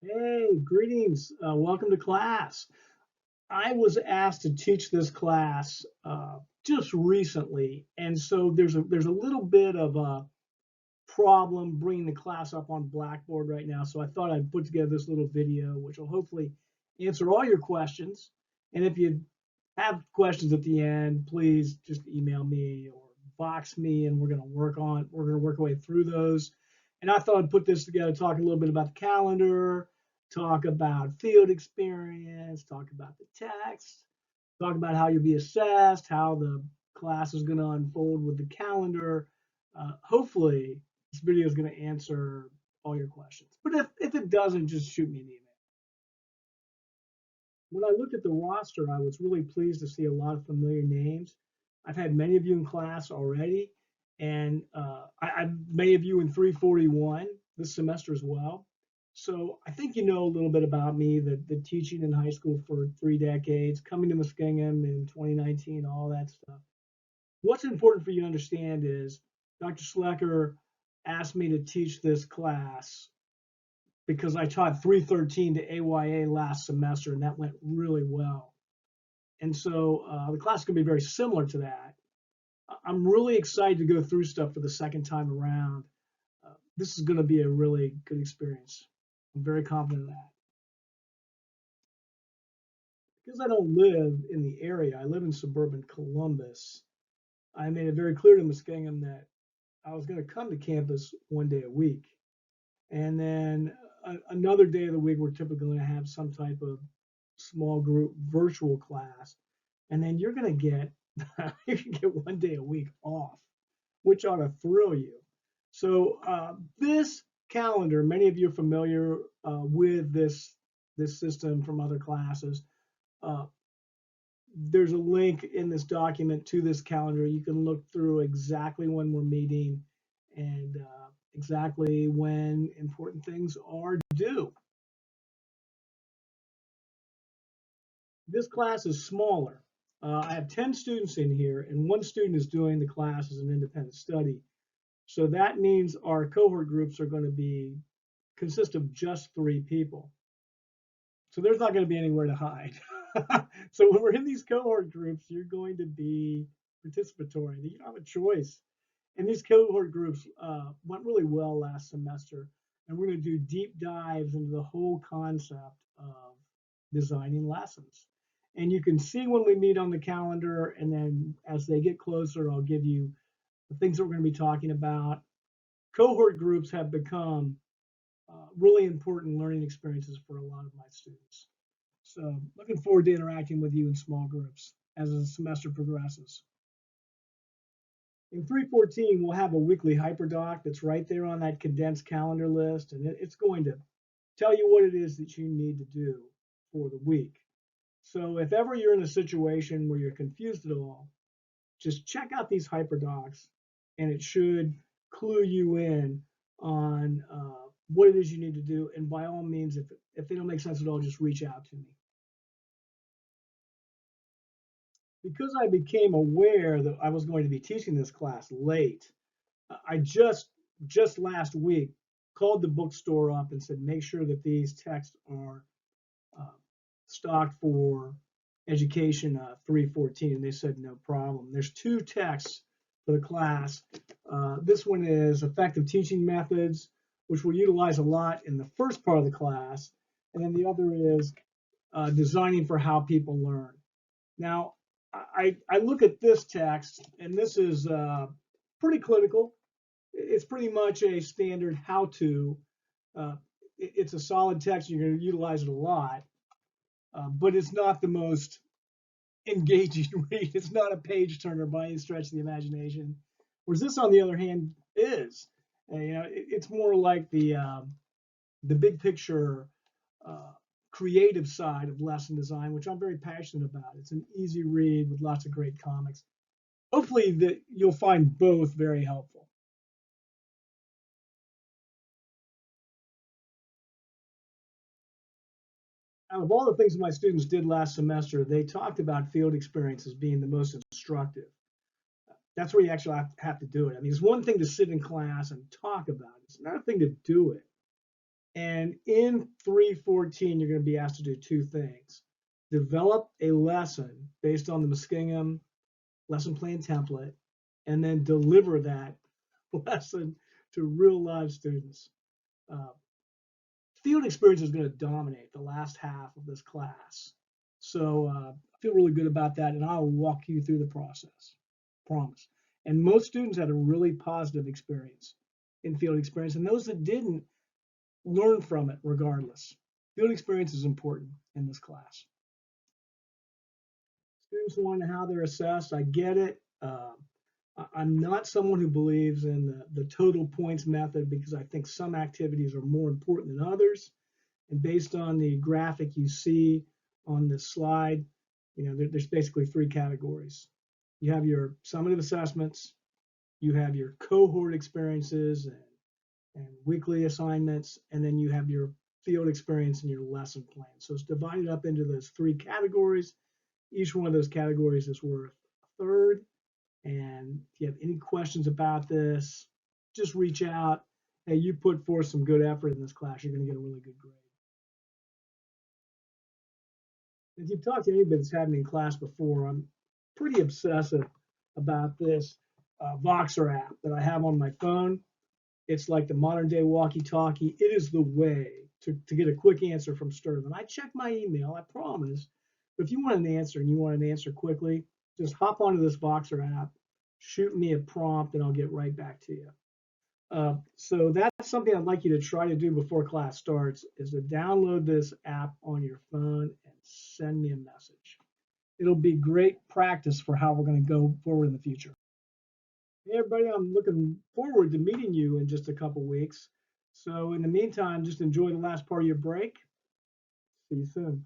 Hey, greetings. Welcome to class. I was asked to teach this class just recently, and so there's a little bit of a problem bringing the class up on Blackboard right now. So I thought I'd put together this little video, which will hopefully answer all your questions. And if you have questions at the end, please just email me or box me, and we're gonna work our way through those. And I thought I'd put this together, talk a little bit about the calendar, talk about field experience, talk about the text, talk about how you'll be assessed, how the class is going to unfold with the calendar. Hopefully, this video is going to answer all your questions. But if it doesn't, just shoot me an email. When I looked at the roster, I was really pleased to see a lot of familiar names. I've had many of you in class already, and many of you in 341 this semester as well. So I think you know a little bit about me, the teaching in high school for 3 decades, coming to Muskingum in 2019, all that stuff. What's important for you to understand is Dr. Schlecker asked me to teach this class because I taught 313 to AYA last semester, and that went really well. And so the class is going to be very similar to that. I'm really excited to go through stuff for the second time around. This is going to be a really good experience. I'm very confident of that. Because I don't live in the area, I live in suburban Columbus. I made it very clear to Muskingum that I was going to come to campus 1 day a week. And then another day of the week, we're typically going to have some type of small group virtual class. And then you're going to get you can get 1 day a week off, which ought to thrill you. So this calendar, many of you are familiar with this system from other classes. Uh, there's a link in this document to this calendar. You can look through exactly when we're meeting and exactly when important things are due. This class is smaller. I have 10 students in here, and one student is doing the class as an independent study. So that means our cohort groups are going to consist of just 3 people. So there's not going to be anywhere to hide. So when we're in these cohort groups, you're going to be participatory. You don't have a choice. And these cohort groups went really well last semester. And we're going to do deep dives into the whole concept of designing lessons. And you can see when we meet on the calendar, and then as they get closer, I'll give you the things that we're going to be talking about. Cohort groups have become really important learning experiences for a lot of my students. So looking forward to interacting with you in small groups as the semester progresses. In 314, we'll have a weekly HyperDoc that's right there on that condensed calendar list, and it's going to tell you what it is that you need to do for the week. So if ever you're in a situation where you're confused at all, just check out these HyperDocs, and it should clue you in on what it is you need to do. And by all means, if they don't make sense at all, just reach out to me. Because I became aware that I was going to be teaching this class late, I just last week called the bookstore up and said, make sure that these texts are uh, stocked for education 314, and they said no problem. There's 2 texts for the class. This one is effective teaching methods, which we'll utilize a lot in the first part of the class, and then the other is designing for how people learn. Now, I look at this text, and this is pretty clinical. It's pretty much a standard how-to. It's a solid text. You're going to utilize it a lot, but it's not the most engaging read. It's not a page turner by any stretch of the imagination. Whereas this, on the other hand, is. It's more like the big picture creative side of lesson design, which I'm very passionate about. It's an easy read with lots of great comics. Hopefully that you'll find both very helpful. Out of all the things my students did last semester, they talked about field experiences being the most instructive. That's where you actually have to do it. I mean, it's one thing to sit in class and talk about it. It's another thing to do it. And in 314, you're going to be asked to do two things. Develop a lesson based on the Muskingum lesson plan template, and then deliver that lesson to real live students. Uh, Field experience is going to dominate the last half of this class. So I feel really good about that, and I'll walk you through the process, promise. And most students had a really positive experience in field experience, and those that didn't learn from it regardless. Field experience is important in this class. Students want to know how they're assessed. I get it. I'm not someone who believes in the total points method because I think some activities are more important than others. And based on the graphic you see on this slide, there's basically three categories. You have your summative assessments, you have your cohort experiences and weekly assignments, and then you have your field experience and your lesson plan. So it's divided up into those three categories. Each one of those categories is worth a third. And if you have any questions about this, just reach out. Hey, you put forth some good effort in this class, you're going to get a really good grade. If you've talked to anybody that's had me in class before, I'm pretty obsessive about this Voxer app that I have on my phone. It's like the modern day walkie-talkie. It is the way to get a quick answer from Sterling. I check my email, I promise. But if you want an answer and you want an answer quickly, just hop onto this Voxer app, shoot me a prompt, and I'll get right back to you. So that's something I'd like you to try to do before class starts, is to download this app on your phone and send me a message. It'll be great practice for how we're going to go forward in the future. Hey everybody, I'm looking forward to meeting you in just a couple weeks. So in the meantime, just enjoy the last part of your break. See you soon.